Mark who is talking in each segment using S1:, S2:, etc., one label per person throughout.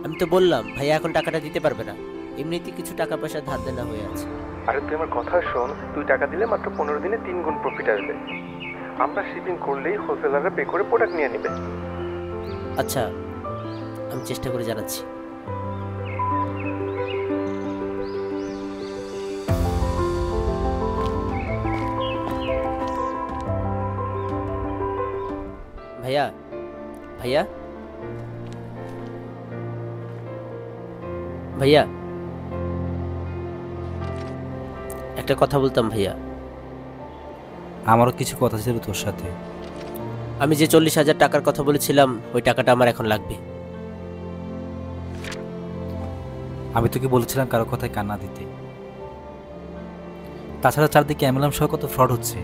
S1: আমি তো বললাম ভাইয়া এখন টাকাটা দিতে পারবে না, এমনিতে কিছু টাকা পয়সা ধার দেনা হয়ে আছে।
S2: আরে তুই আমার কথা শোন, তুই টাকা দিলে মাত্র 15 দিনে 3 গুণ প্রফিট আসবে। আমরা শিপিং করলেই হোলসেলাররা পে করে প্রোডাক্ট নিয়ে নেবে।
S1: আচ্ছা, আমি চেষ্টা করে জানাচ্ছি। ভাইয়া, ভাইয়া, ভাইয়া, একটা কথা বলতাম ভাইয়া।
S3: আমারও কিছু কথা ছিল তোর সাথে।
S1: আমি যে 40,000 টাকার কথা বলেছিলাম ওই টাকাটা আমার এখন লাগবে।
S3: আমি তোকে বলেছিলাম কারো কথায় কান্না দিতে। তাছাড়া চারদিকে এমএলএম সহ কত ফ্রড হচ্ছে।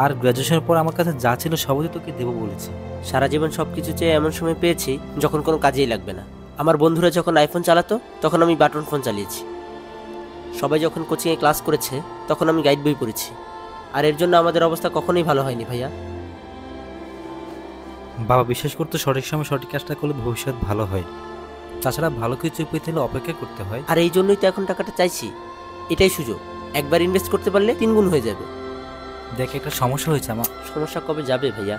S3: আর গ্র্যাজুয়েশনের পর আমার কাছে যা ছিল সবই তোকে দেবো বলেছি।
S1: সারা জীবন সবকিছু চেয়ে এমন সময় পেয়েছি যখন কোনো কাজেই লাগবে না। আমার বন্ধুরা যখন আইফোন চালাতো তখন আমি বাটন ফোন চালিয়েছি। সবাই যখন কোচিংয়ে ক্লাস করেছে তখন আমি গাইড বই পড়েছি। আর এর জন্য আমাদের অবস্থা কখনোই ভালো হয়নি ভাইয়া।
S3: বাবা বিশ্বাস করতে সঠিক সময় সঠিক কাজটা করলে ভবিষ্যৎ ভালো হয়। তাছাড়া ভালো কিছু পেতে হলে অপেক্ষা করতে হয়।
S1: আর এই জন্যই তো এখন টাকাটা চাইছি। এটাই সুযোগ, একবার ইনভেস্ট করতে পারলে 3 গুণ হয়ে যাবে।
S3: দেখ একটা সমস্যা হয়েছে আমার।
S1: সমস্যা কবে যাবে ভাইয়া?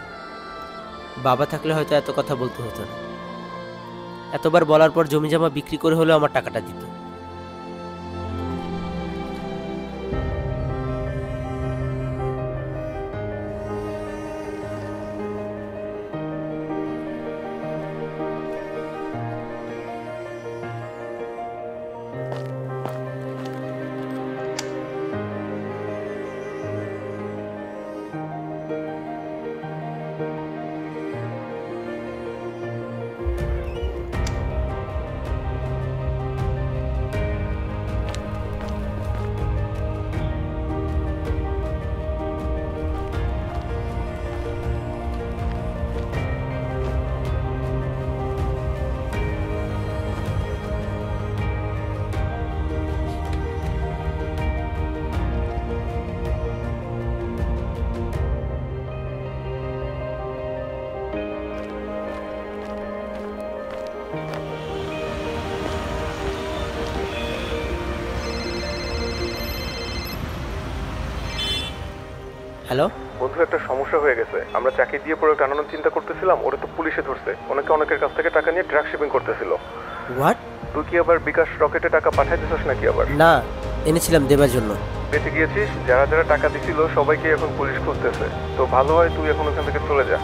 S1: বাবা থাকলে হয়তো এত কথা বলতে হতো না। এতবার বলার পর জমি জমা বিক্রি করে হলেও আমার টাকাটা দিত। হ্যালো
S2: বন্ধু, একটা সমস্যা হয়ে গেছে। আমরা চাকরি দিয়ে প্রোডাক্ট আনানোর চিন্তা করতেছিলাম, ওরা তো পুলিশে ধরছে। ওনাকে অনেকের কাছ থেকে টাকা নিয়ে ট্রাক শিপিং করতেছিল।
S1: হোয়াট?
S2: তুই কি আবার বিকাশ রকেটে টাকা পাঠাই দিছিস নাকি? আবার
S1: না, এনেছিলাম দেবার জন্য।
S2: বেঁচে গিয়েছিস? যারা যারা টাকা দিছিল সবাইকে এখন পুলিশ খুঁজতেছে। তো ভালো হয় তুই এখন ওখান থেকে চলে যা।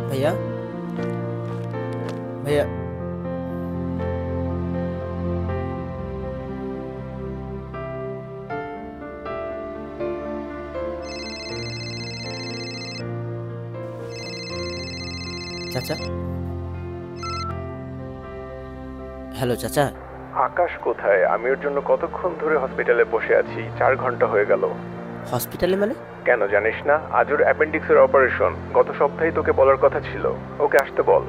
S1: ভাইয়া, ভাইয়া, চাচা। হ্যালো চাচা।
S2: আকাশ কোথায়? আমি ওর জন্য কতক্ষণ ধরে হসপিটালে বসে আছি, 4 ঘন্টা হয়ে গেল।
S1: হসপিটালে মানে?
S2: কেন জানিস না? আজ ওর অ্যাপেন্ডিক্সের অপারেশন। গত সপ্তাহেই তোকে বলার কথা ছিল। ওকে আসতে বল।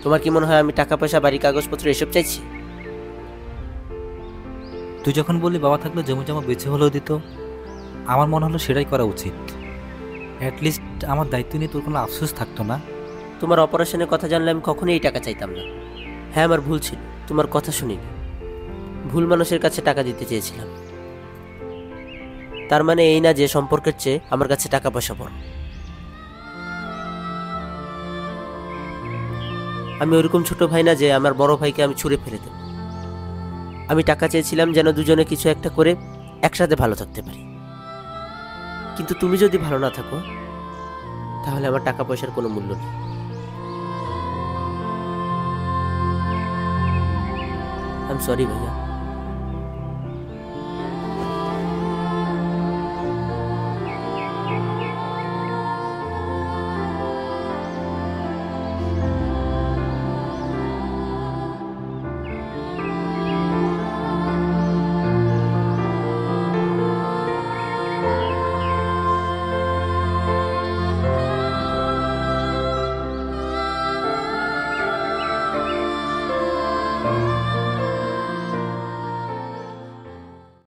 S1: তোমার কি মনে হয় আমি টাকা পয়সা, বাড়ি, কাগজপত্র এসব চাইছি?
S3: তুই যখন বললি বাবা থাকলে জমি জমা বেঁচে হলেও দিত, আমার মনে হলো সেটাই করা উচিত। অ্যাটলিস্ট আমার দায়িত্ব নিয়ে তোর কোনো আফসোস থাকতো না।
S1: তোমার অপারেশনের কথা জানলে আমি কখনোই এই টাকা চাইতাম না। হ্যাঁ, আমার ভুল ছিল, তোমার কথা শুনিনি। ভুল মানুষের কাছে টাকা দিতে চেয়েছিলাম। তার মানে এই না যে সম্পর্কের চেয়ে আমার কাছে টাকা পয়সা বড়। আমি ওরকম ছোট ভাই না যে আমার বড় ভাইকে আমি ছুঁড়ে ফেলে দেব। আমি টাকা চেয়েছিলাম যেন দুজনে কিছু একটা করে একসাথে ভালো থাকতে পারি। কিন্তু তুমি যদি ভালো না থাকো তাহলে আমার টাকা পয়সার কোনো মূল্য নেই। আই এম সরি ভাইয়া।